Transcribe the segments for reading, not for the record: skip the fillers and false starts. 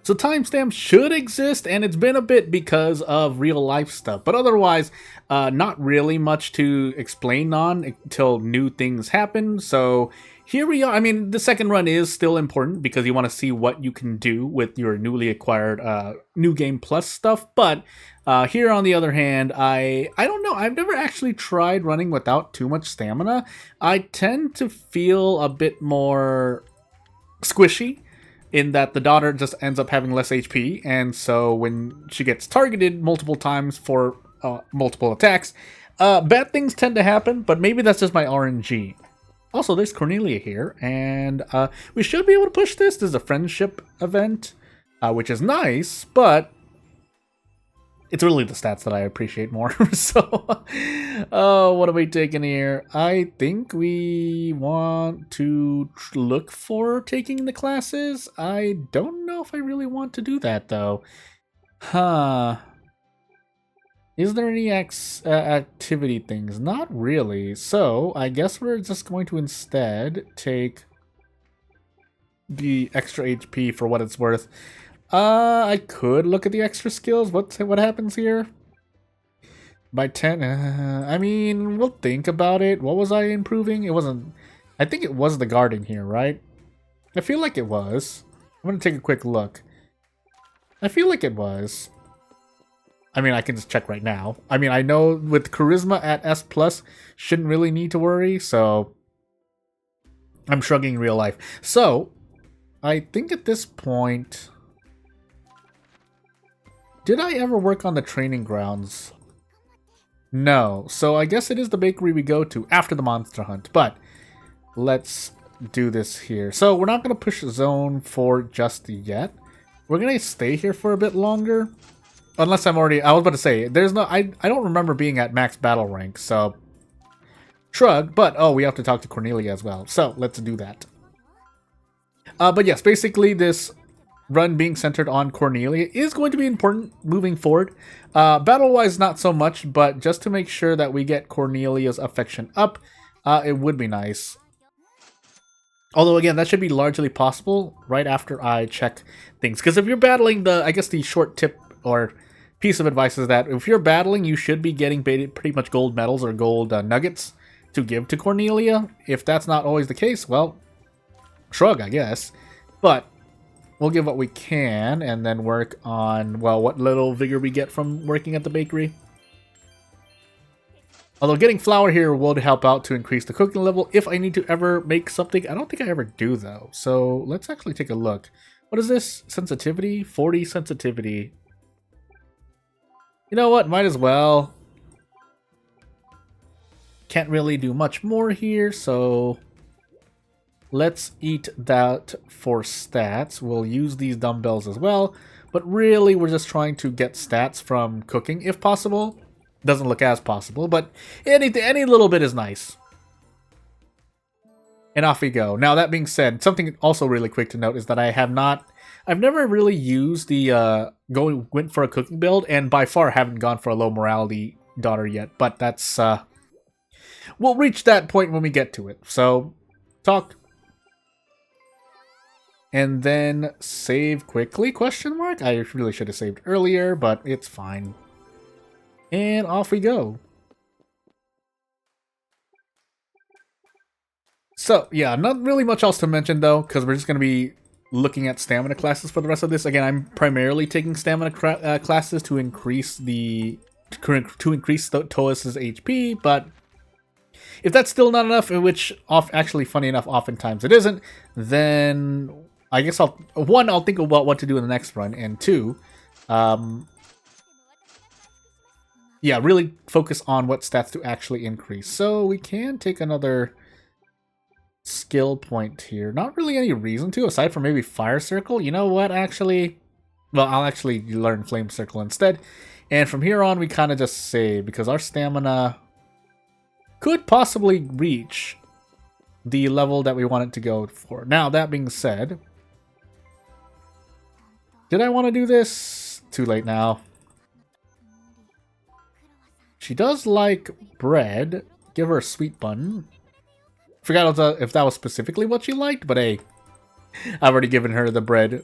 So timestamps should exist, and it's been a bit because of real life stuff. But otherwise, not really much to explain on until new things happen. So here we are. I mean, the second run is still important because you want to see what you can do with your newly acquired New Game Plus stuff. But here, on the other hand, I don't know. I've never actually tried running without too much stamina. I tend to feel a bit more squishy in that the daughter just ends up having less HP, and so when she gets targeted multiple times for multiple attacks, bad things tend to happen, but maybe that's just my RNG. Also, there's Cornelia here, and we should be able to push this. This is a friendship event, which is nice, but it's really the stats that I appreciate more. So, what are we taking here? I think we want to look for taking the classes. I don't know if I really want to do that, though. Huh. Is there any activity things? Not really. So, I guess we're just going to instead take the extra HP for what it's worth. I could look at the extra skills. What happens here? By 10, I mean, we'll think about it. What was I improving? It wasn't, I think it was the guarding here, right? I feel like it was. I'm gonna take a quick look. I feel like it was. I mean, I can just check right now. I mean, I know with charisma at S+, shouldn't really need to worry, so I'm shrugging in real life. So, I think at this point, did I ever work on the training grounds? No. So I guess it is the bakery we go to after the monster hunt. But let's do this here. So we're not going to push zone 4 just yet. We're going to stay here for a bit longer. Unless I'm already... I was about to say, there's no... I don't remember being at max battle rank, so... Shrug, but... Oh, we have to talk to Cornelia as well. So, let's do that. But yes, basically this run being centered on Cornelia is going to be important moving forward. Battle-wise, not so much, but just to make sure that we get Cornelia's affection up, it would be nice. Although, again, that should be largely possible right after I check things. Because if you're battling the... I guess the short tip or piece of advice is that if you're battling, you should be getting pretty much gold medals or gold nuggets to give to Cornelia. If that's not always the case, well, shrug, I guess. But we'll give what we can and then work on, well, what little vigor we get from working at the bakery. Although getting flour here will help out to increase the cooking level if I need to ever make something. I don't think I ever do, though. So let's actually take a look. What is this? Sensitivity? 40 sensitivity. You know what? Might as well. Can't really do much more here, so let's eat that for stats. We'll use these dumbbells as well, but really we're just trying to get stats from cooking if possible. Doesn't look as possible, but any little bit is nice. And off we go. Now, that being said, something also really quick to note is that I've never really used the went for a cooking build, and by far haven't gone for a low morality daughter yet, but that's we'll reach that point when we get to it. So talk and then save quickly, question mark? I really should have saved earlier, but it's fine. And off we go. So, yeah, not really much else to mention, though, because we're just going to be looking at stamina classes for the rest of this. Again, I'm primarily taking stamina classes to increase Toas's HP, but if that's still not enough, which actually, funny enough, oftentimes it isn't, then I guess I'll think about what to do in the next run, and two, yeah, really focus on what stats to actually increase. So we can take another skill point here. Not really any reason to, aside from maybe Fire Circle. You know what, actually? Well, I'll actually learn Flame Circle instead. And from here on, we kind of just save, because our stamina could possibly reach the level that we want it to go for. Now, that being said, did I want to do this? Too late now. She does like bread. Give her a sweet bun. Forgot if that was specifically what she liked, but hey, I've already given her the bread.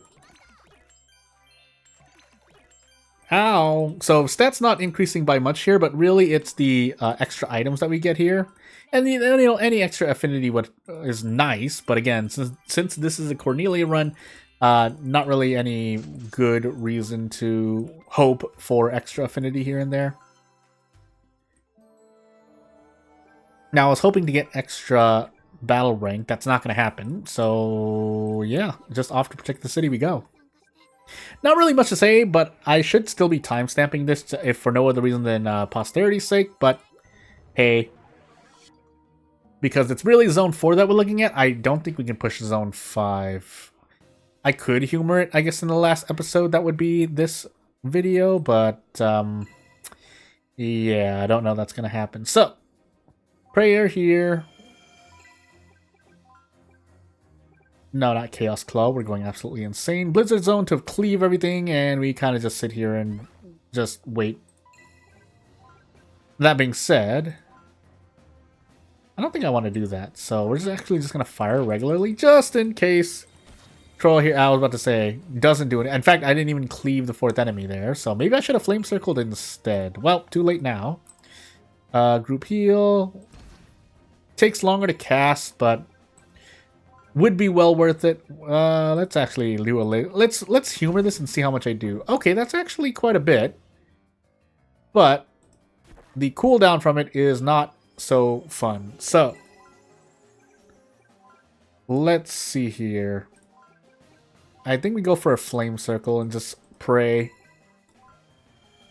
Ow. So stats not increasing by much here, but really it's the extra items that we get here. And any extra affinity is nice, but again, since this is a Cornelia run, not really any good reason to hope for extra affinity here and there. Now I was hoping to get extra battle rank. That's not going to happen. So yeah, just off to protect the city we go. Not really much to say, but I should still be timestamping this if for no other reason than posterity's sake. But hey, because it's really Zone 4 that we're looking at, I don't think we can push Zone 5. I could humor it, I guess, in the last episode. That would be this video, but yeah, I don't know that's going to happen. So, prayer here. No, not Chaos Claw. We're going absolutely insane. Blizzard Zone to cleave everything, and we kind of just sit here and just wait. That being said, I don't think I want to do that. So we're just actually just going to fire regularly, just in case Troll here, I was about to say, doesn't do it. In fact, I didn't even cleave the fourth enemy there, so maybe I should have Flame Circled instead. Well, too late now. Group heal. Takes longer to cast, but would be well worth it. Let's actually do let's humor this and see how much I do. Okay, that's actually quite a bit. But the cooldown from it is not so fun. So let's see here. I think we go for a Flame Circle and just pray.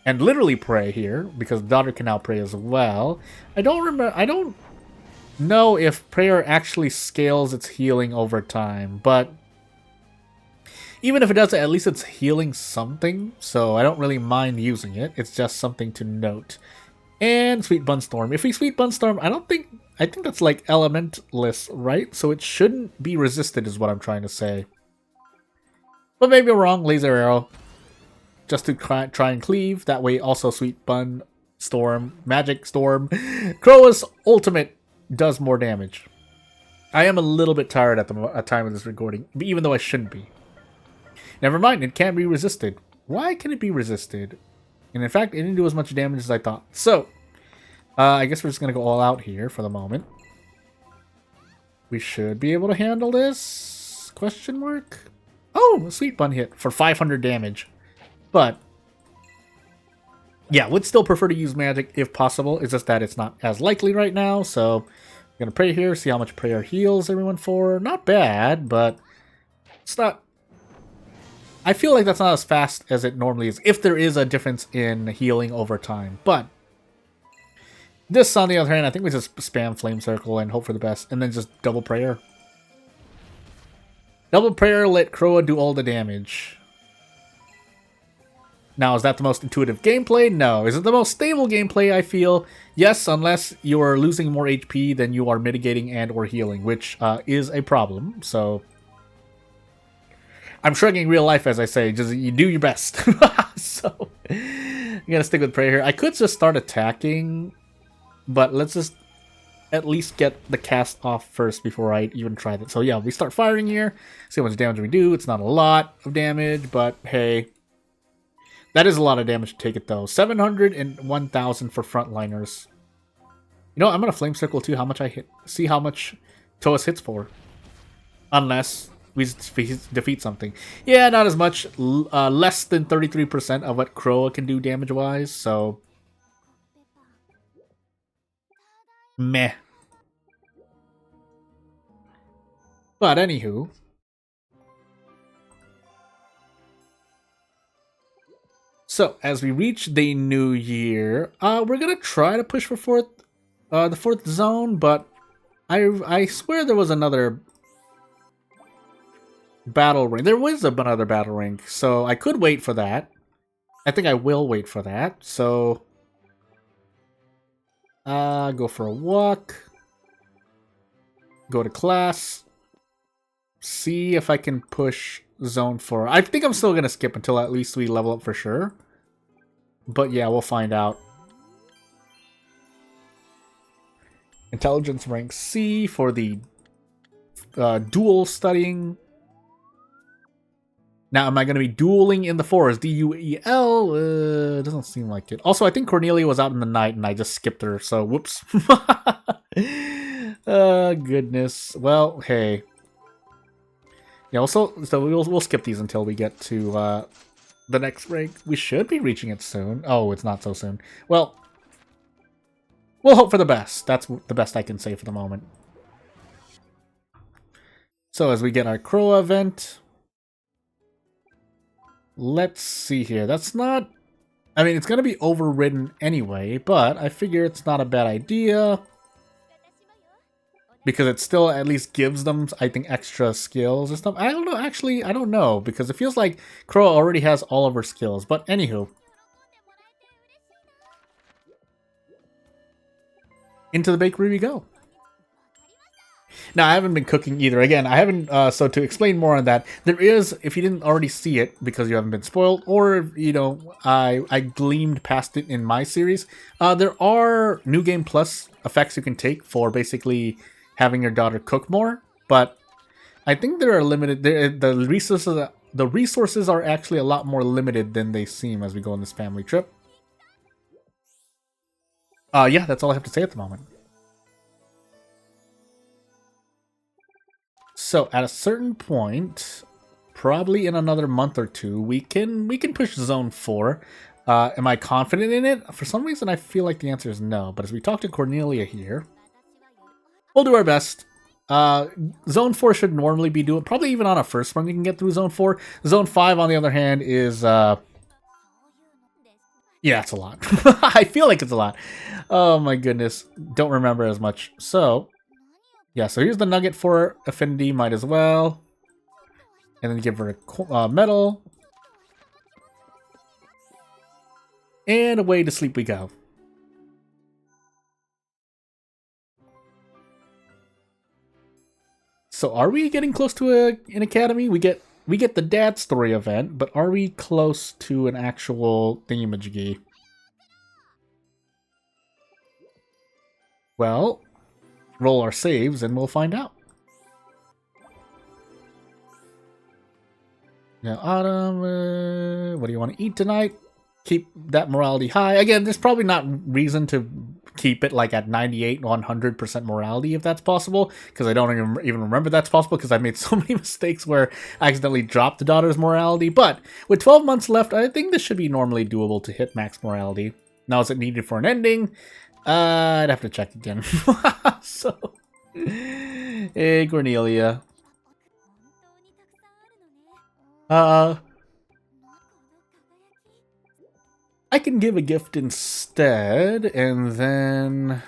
And literally pray here, because Daughter can now pray as well. I don't know if prayer actually scales its healing over time, but even if it does, at least it's healing something, so I don't really mind using it. It's just something to note. And Sweet Bunstorm. If we Sweet Bunstorm, I think that's like elementless, right? So it shouldn't be resisted is what I'm trying to say. But maybe I'm wrong. Laser Arrow. Just to try and cleave. That way also Sweet Bun, Storm, Magic Storm. Croa's ultimate does more damage. I am a little bit tired at the time of this recording, even though I shouldn't be. Never mind, it can be resisted. Why can it be resisted? And in fact, it didn't do as much damage as I thought. So, I guess we're just going to go all out here for the moment. We should be able to handle this? Question mark? Oh, a Sweet Bun hit for 500 damage. But, yeah, would still prefer to use magic if possible. It's just that it's not as likely right now. So, I'm going to pray here, see how much prayer heals everyone for. Not bad, but it's not... I feel like that's not as fast as it normally is, if there is a difference in healing over time. But this, on the other hand, I think we just spam Flame Circle and hope for the best, and then just double prayer. Double prayer, let Croa do all the damage. Now, is that the most intuitive gameplay? No. Is it the most stable gameplay, I feel? Yes, unless you are losing more HP than you are mitigating and or healing, which is a problem, so... I'm shrugging real life, as I say. Just you do your best. So, I'm gonna stick with prayer here. I could just start attacking, but let's just at least get the cast off first before I even try that. So yeah, we start firing here. See how much damage we do. It's not a lot of damage, but hey, that is a lot of damage to take it though. 700 and 1,000 for frontliners. You know, I'm gonna Flame Circle too. How much I hit? See how much Toas hits for. Unless we defeat something. Yeah, not as much. Less than 33% of what Croa can do damage-wise, so... meh. But anywho... So, as we reach the new year, we're gonna try to push for the fourth zone, but I swear there was another... battle ring. There was another battle ring, so I could wait for that. I think I will wait for that. So, go for a walk. Go to class. See if I can push zone 4. I think I'm still gonna skip until at least we level up for sure. But yeah, we'll find out. Intelligence rank C for the dual studying. Now, am I going to be dueling in the forest? D-U-E-L? Doesn't seem like it. Also, I think Cornelia was out in the night and I just skipped her, so whoops. Goodness. Well, hey. Yeah, also, so we'll skip these until we get to the next rank. We should be reaching it soon. Oh, it's not so soon. Well, we'll hope for the best. That's the best I can say for the moment. So as we get our Crow event, let's see here. That's not... I mean, it's going to be overridden anyway, but I figure it's not a bad idea. Because it still at least gives them, I think, extra skills and stuff. I don't know, actually, I don't know. Because it feels like Crow already has all of her skills. But anywho. Into the bakery we go. Now, I haven't been cooking either. Again, I haven't, so to explain more on that, there is, if you didn't already see it because you haven't been spoiled, or, you know, I gleamed past it in my series, there are New Game Plus effects you can take for basically having your daughter cook more, but I think there are limited, the resources are actually a lot more limited than they seem as we go on this family trip. Yeah, that's all I have to say at the moment. So at a certain point, probably in another month or two, we can push Zone 4. Am I confident in it? For some reason, I feel like the answer is no. But as we talk to Cornelia here, we'll do our best. Zone 4 should normally be doing, probably even on a first run you can get through Zone 4. Zone 5, on the other hand, is... yeah, it's a lot. I feel like it's a lot. Oh my goodness. Don't remember as much. So... yeah, so here's the nugget for Affinity, might as well. And then give her a medal. And away to sleep we go. So are we getting close to an academy? We get the dad story event, but are we close to an actual thingamajiggy? Well... roll our saves and we'll find out. Now, Autumn, what do you want to eat tonight? Keep that morality high. Again, there's probably not reason to keep it like at 98, 100% morality if that's possible, because I don't even remember that's possible because I made so many mistakes where I accidentally dropped the daughter's morality. But with 12 months left, I think this should be normally doable to hit max morality. Now, is it needed for an ending? I'd have to check again. So, hey, Cornelia. I can give a gift instead, and then...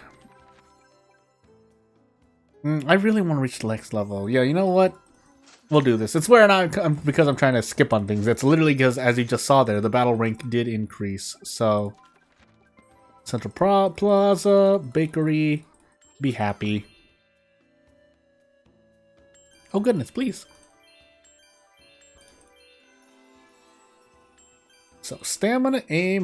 I really want to reach the next level. Yeah, you know what? We'll do this. It's where because I'm trying to skip on things. It's literally because, as you just saw there, the battle rank did increase, so... Central Plaza, bakery, be happy. Oh goodness, please. So stamina A-,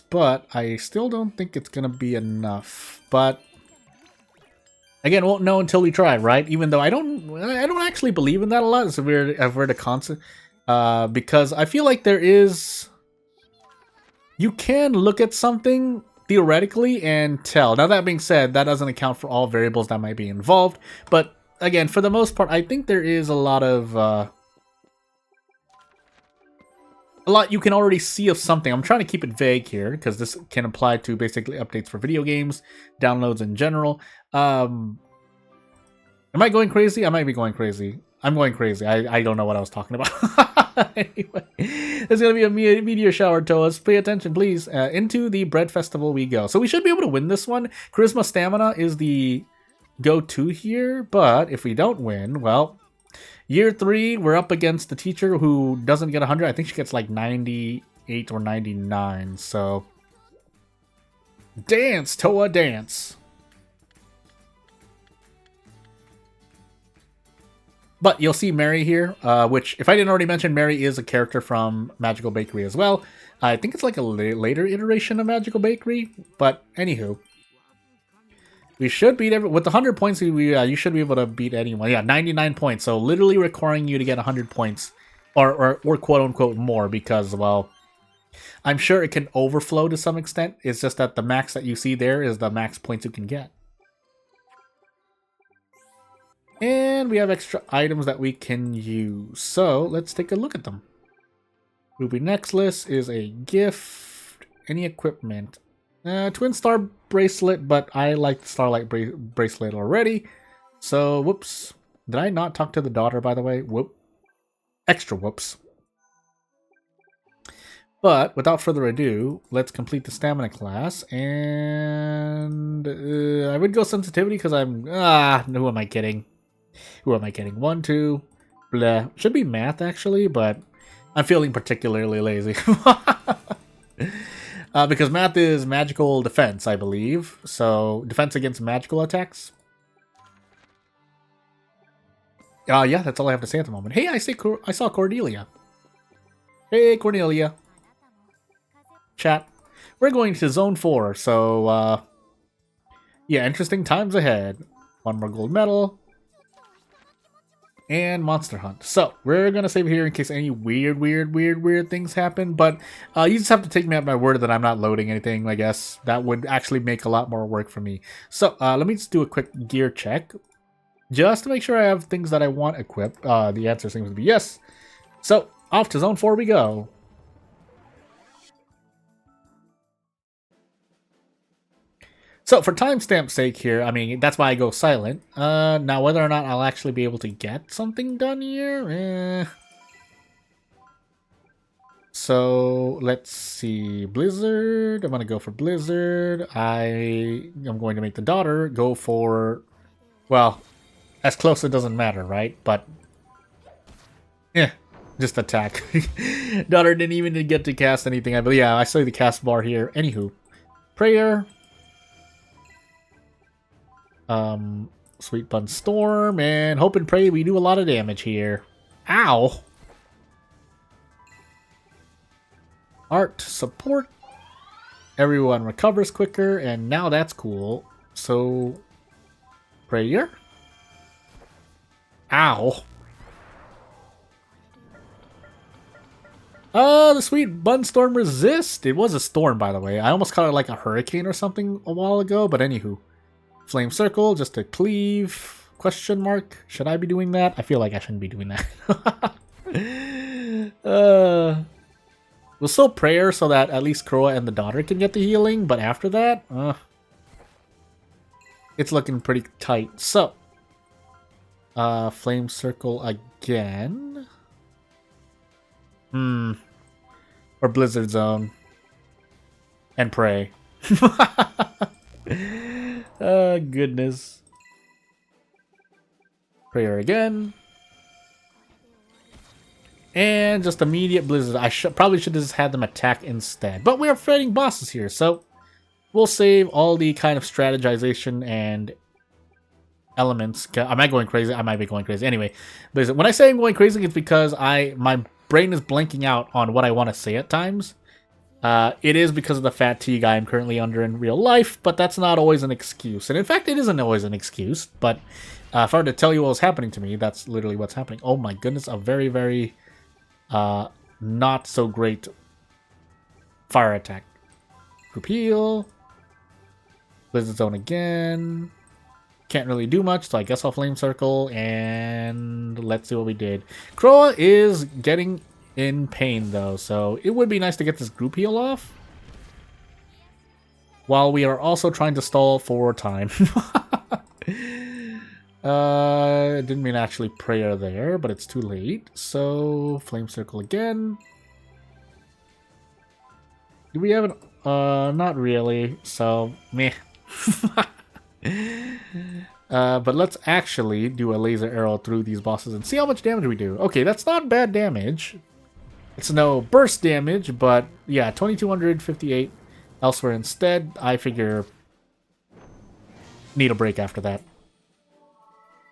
but I still don't think it's gonna be enough. But again, won't know until we try, right? Even though I don't actually believe in that a lot. It's a weird concept, because I feel like there is. You can look at something theoretically and tell. Now, that being said, that doesn't account for all variables that might be involved. But again, for the most part, I think there is a lot you can already see of something. I'm trying to keep it vague here because this can apply to basically updates for video games, downloads in general. Am I going crazy? I might be going crazy. I'm going crazy. I don't know what I was talking about. Anyway, there's going to be a meteor shower, Toas. Pay attention, please. Into the bread festival we go. So we should be able to win this one. Charisma Stamina is the go-to here, but if we don't win, well, year 3, we're up against the teacher who doesn't get 100. I think she gets like 98 or 99, so... Dance, Toa, dance! But you'll see Mary here, which, if I didn't already mention, Mary is a character from Magical Bakery as well. I think it's like a later iteration of Magical Bakery, but anywho. We should beat with the 100 points, you should be able to beat anyone. Yeah, 99 points, so literally requiring you to get 100 points or quote unquote more, because, well, I'm sure it can overflow to some extent. It's just that the max that you see there is the max points you can get. And we have extra items that we can use. So let's take a look at them. Ruby Necklace is a gift. Any equipment. Twin Star Bracelet, but I like the Starlight Bracelet already. So, whoops. Did I not talk to the daughter, by the way? Whoop. Extra whoops. But without further ado, let's complete the stamina class. And I would go sensitivity because I'm... who am I kidding? Who am I kidding? 1, 2, blah. Should be math, actually, but I'm feeling particularly lazy. Because math is magical defense, I believe. So, defense against magical attacks. Yeah, that's all I have to say at the moment. Hey, I saw Cordelia. Hey, Cornelia. Chat. We're going to Zone 4, so, yeah, interesting times ahead. 1 more gold medal. And Monster Hunt. So, we're going to save here in case any weird things happen. But you just have to take me at my word that I'm not loading anything, I guess. That would actually make a lot more work for me. So, let me just do a quick gear check. Just to make sure I have things that I want equipped. The answer seems to be yes. So, off to Zone 4 we go. So, for timestamp's sake here, I mean, that's why I go silent. Now, whether or not I'll actually be able to get something done here, So, let's see. Blizzard. I'm going to go for Blizzard. I am going to make the daughter go for... Well, as close it doesn't matter, right? But... yeah, just attack. Daughter didn't even get to cast anything. But yeah, I saw the cast bar here. Anywho. Prayer... Sweet Bun Storm, and hope and pray we do a lot of damage here. Ow! Art support. Everyone recovers quicker, and now that's cool. So, prayer. Ow! The Sweet Bun Storm resist. It was a storm, by the way. I almost caught it like a hurricane or something a while ago, but anywho. Flame Circle, just to cleave, question mark. Should I be doing that? I feel like I shouldn't be doing that. We'll still prayer so that at least Kroa and the daughter can get the healing, but after that, it's looking pretty tight. So, Flame Circle again. Or Blizzard Zone. And pray. Oh, goodness. Prayer again. And just immediate Blizzard. I probably should have just had them attack instead. But we're fighting bosses here, so we'll save all the kind of strategization and elements. Am I going crazy? I might be going crazy. Anyway, when I say I'm going crazy, it's because my brain is blanking out on what I want to say at times. It is because of the fatigue I'm currently under in real life, but that's not always an excuse. And in fact, it isn't always an excuse, but if I were to tell you what was happening to me, that's literally what's happening. Oh my goodness, a very, very not so great fire attack. Group heal. Blizzard Zone again. Can't really do much, so I guess I'll Flame Circle, and let's see what we did. Kroa is getting in pain, though, so it would be nice to get this group heal off. While we are also trying to stall for time. Didn't mean to actually prayer there, but it's too late. So, Flame Circle again. Do we have an... not really, so, meh. But let's actually do a laser arrow through these bosses and see how much damage we do. Okay, that's not bad damage. It's no burst damage, but yeah, 2258 elsewhere instead. I figure need a break after that.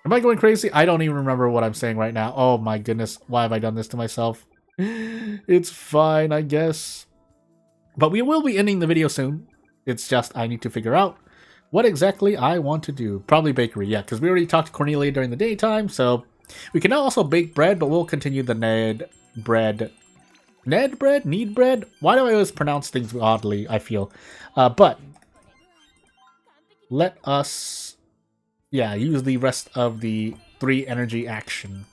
Am I going crazy? I don't even remember what I'm saying right now. Oh my goodness, why have I done this to myself? It's fine, I guess. But we will be ending the video soon. It's just I need to figure out what exactly I want to do. Probably bakery, yeah, because we already talked to Cornelia during the daytime, so we can now also bake bread, but we'll continue the Ned bread. Ned bread? Need bread? Why do I always pronounce things oddly, I feel? But let us, yeah, use the rest of the 3 energy action.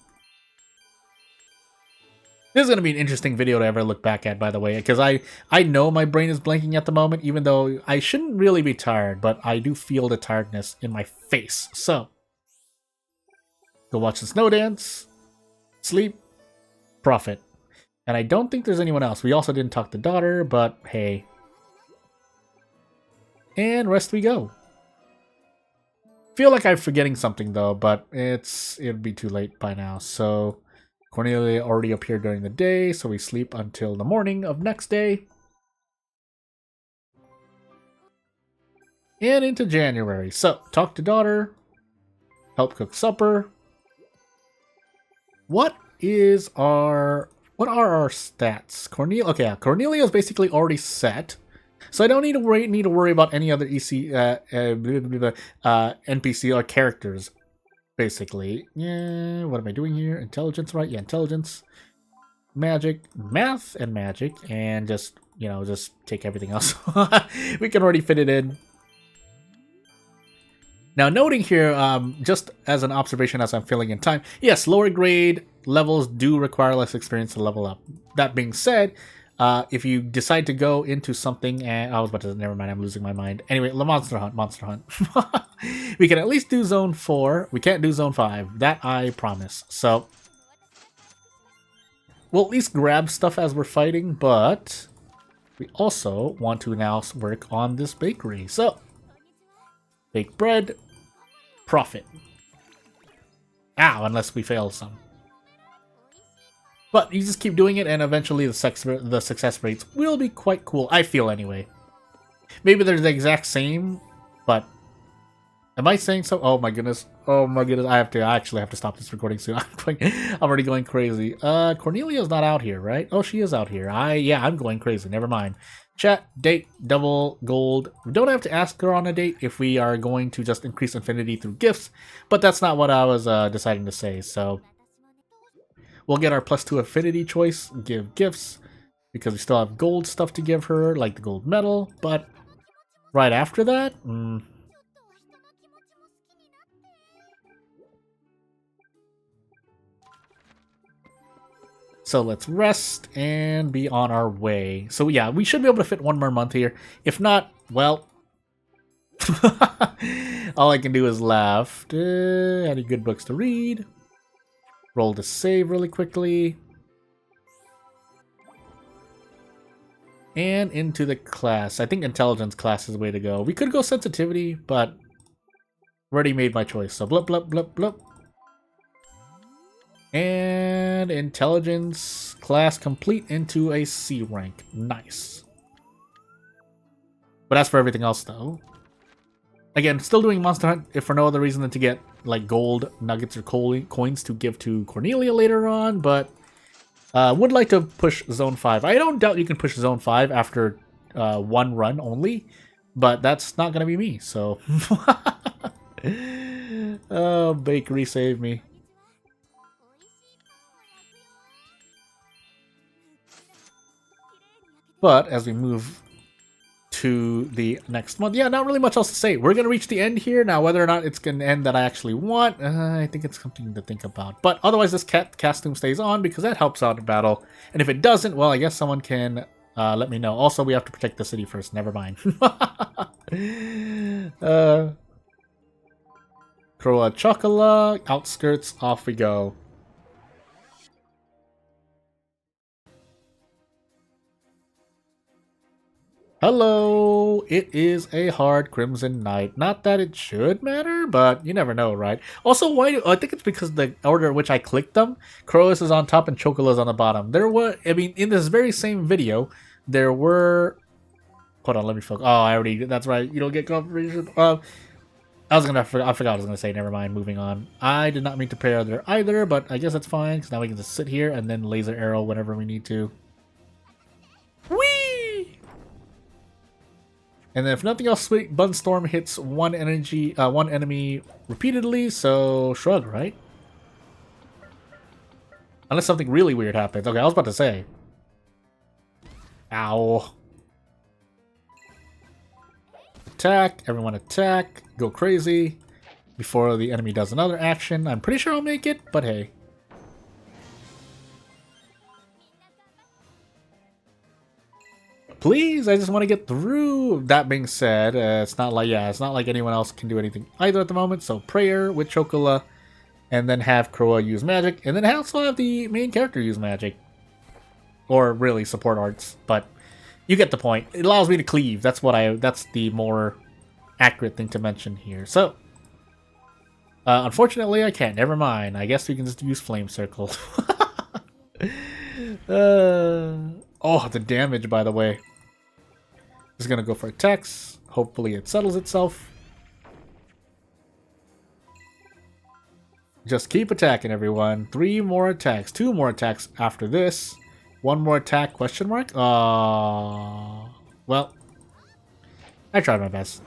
This is going to be an interesting video to ever look back at, by the way, because I know my brain is blanking at the moment, even though I shouldn't really be tired, but I do feel the tiredness in my face. So, go watch the snow dance, sleep, profit. And I don't think there's anyone else. We also didn't talk to daughter, but hey. And rest we go. Feel like I'm forgetting something though, but it'd be too late by now. So Cornelia already appeared during the day, so we sleep until the morning of next day. And into January. So talk to daughter, help cook supper. What are our stats? Okay, yeah, Cornelia is basically already set. So I don't need to worry about any other NPC or characters, basically. Yeah, what am I doing here? Intelligence, right? Yeah, intelligence, magic, math, and magic, and just take everything else. We can already fit it in. Now, noting here, just as an observation as I'm filling in time, yes, lower grade levels do require less experience to level up. That being said, if you decide to go into something, and I was about to, never mind, I'm losing my mind. Anyway, Monster Hunt. We can at least do Zone 4. We can't do Zone 5. That I promise. So, we'll at least grab stuff as we're fighting, but we also want to now work on this bakery. So, bake bread, profit. Ow, unless we fail some. But you just keep doing it, and eventually the success rates will be quite cool. I feel anyway. Maybe they're the exact same, but am I saying so? Oh my goodness! Oh my goodness! I actually have to stop this recording soon. I'm already going crazy. Cornelia's not out here, right? Oh, she is out here. I'm going crazy. Never mind. Chat, date, double, gold. We don't have to ask her on a date if we are going to just increase infinity through gifts, but that's not what I was deciding to say, so we'll get our +2 affinity choice, give gifts, because we still have gold stuff to give her, like the gold medal, but right after that, so let's rest and be on our way. So yeah, we should be able to fit 1 more month here. If not, well, all I can do is laugh. Any good books to read? Roll to save really quickly. And into the class. I think intelligence class is the way to go. We could go sensitivity, but I've already made my choice. So blip, blip, blip, blip. And intelligence class complete into a C rank. Nice. But as for everything else, though, again, still doing Monster Hunt, if for no other reason than to get like gold nuggets or coins to give to Cornelia later on, but would like to push Zone 5. I don't doubt you can push Zone 5 after 1 run only, but that's not going to be me, so... Oh, bakery, save me. But as we move to the next month, yeah, not really much else to say. We're going to reach the end here. Now, whether or not it's going to end that I actually want, I think it's something to think about. But otherwise, this costume stays on because that helps out in battle. And if it doesn't, well, I guess someone can let me know. Also, we have to protect the city first. Never mind. Croa Chocola, outskirts, off we go. Hello! It is a hard Crimson Night. Not that it should matter, but you never know, right? Also, I think it's because the order in which I clicked them, Croas is on top and Chocola is on the bottom. In this very same video, there were... Hold on, let me focus. Oh, that's right, you don't get confirmation. I forgot what I was gonna say, never mind, moving on. I did not mean to pair there either, but I guess that's fine, because now we can just sit here and then laser arrow whenever we need to. Whee! And then if nothing else, sweet, Bunstorm hits one enemy repeatedly, so shrug, right? Unless something really weird happens. Okay, I was about to say. Ow. Attack. Everyone attack. Go crazy. Before the enemy does another action. I'm pretty sure I'll make it, but hey. Please, I just want to get through. That being said, it's not like anyone else can do anything either at the moment. So prayer with Chocola, and then have Kroa use magic, and then also have the main character use magic, or really support arts. But you get the point. It allows me to cleave. That's the more accurate thing to mention here. So, unfortunately, I can't. Never mind. I guess we can just use Flame Circle. Oh, the damage, by the way. Just gonna go for attacks. Hopefully it settles itself. Just keep attacking, everyone. 3 more attacks. 2 more attacks after this. 1 more attack, question mark? Well, I tried my best.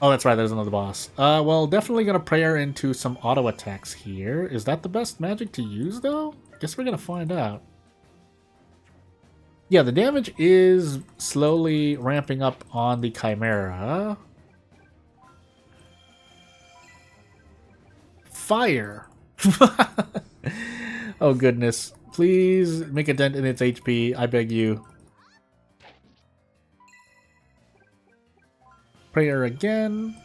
Oh, that's right, there's another boss. Well, definitely gonna prayer into some auto attacks here. Is that the best magic to use, though? Guess we're gonna find out. Yeah, the damage is slowly ramping up on the Chimera. Fire! Oh goodness. Please make a dent in its HP, I beg you. Prayer again.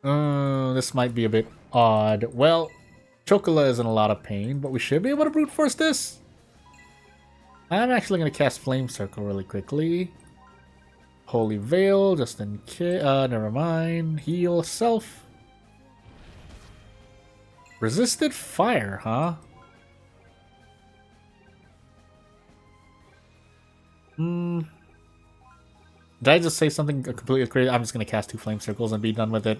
This might be a bit odd. Well, Chocola is in a lot of pain, but we should be able to brute force this. I'm actually going to cast Flame Circle really quickly. Holy Veil, just in case. Never mind. Heal self. Resisted fire, huh? Did I just say something completely crazy? I'm just going to cast 2 Flame Circles and be done with it.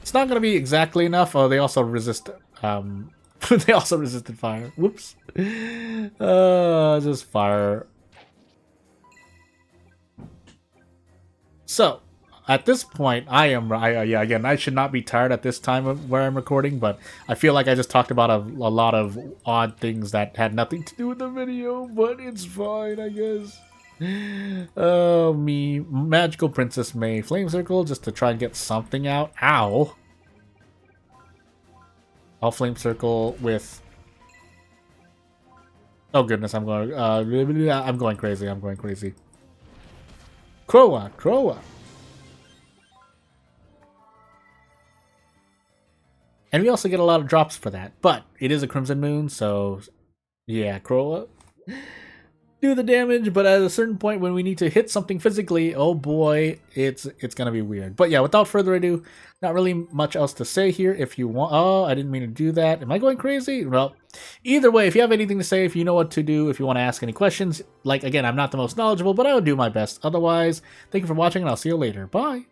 It's not going to be exactly enough. Oh, they also resist... they also resisted fire. Whoops. Just fire. So, at this point, again, I should not be tired at this time of where I'm recording, but I feel like I just talked about a lot of odd things that had nothing to do with the video, but it's fine, I guess. Oh, me. Magical Princess May. Flame Circle, just to try and get something out. Ow. I'll Flame Circle with... Oh goodness, I'm going crazy, I'm going crazy. Kroa. And we also get a lot of drops for that, but it is a Crimson Moon, so yeah, Kroa. Do the damage, but at a certain point when we need to hit something physically, oh boy, it's gonna be weird. But yeah, without further ado, not really much else to say here. If you want, oh, I didn't mean to do that. Am I going crazy? Well, either way, if you have anything to say, if you know what to do, if you want to ask any questions, like again, I'm not the most knowledgeable, but I will do my best. Otherwise, thank you for watching, and I'll see you later. Bye.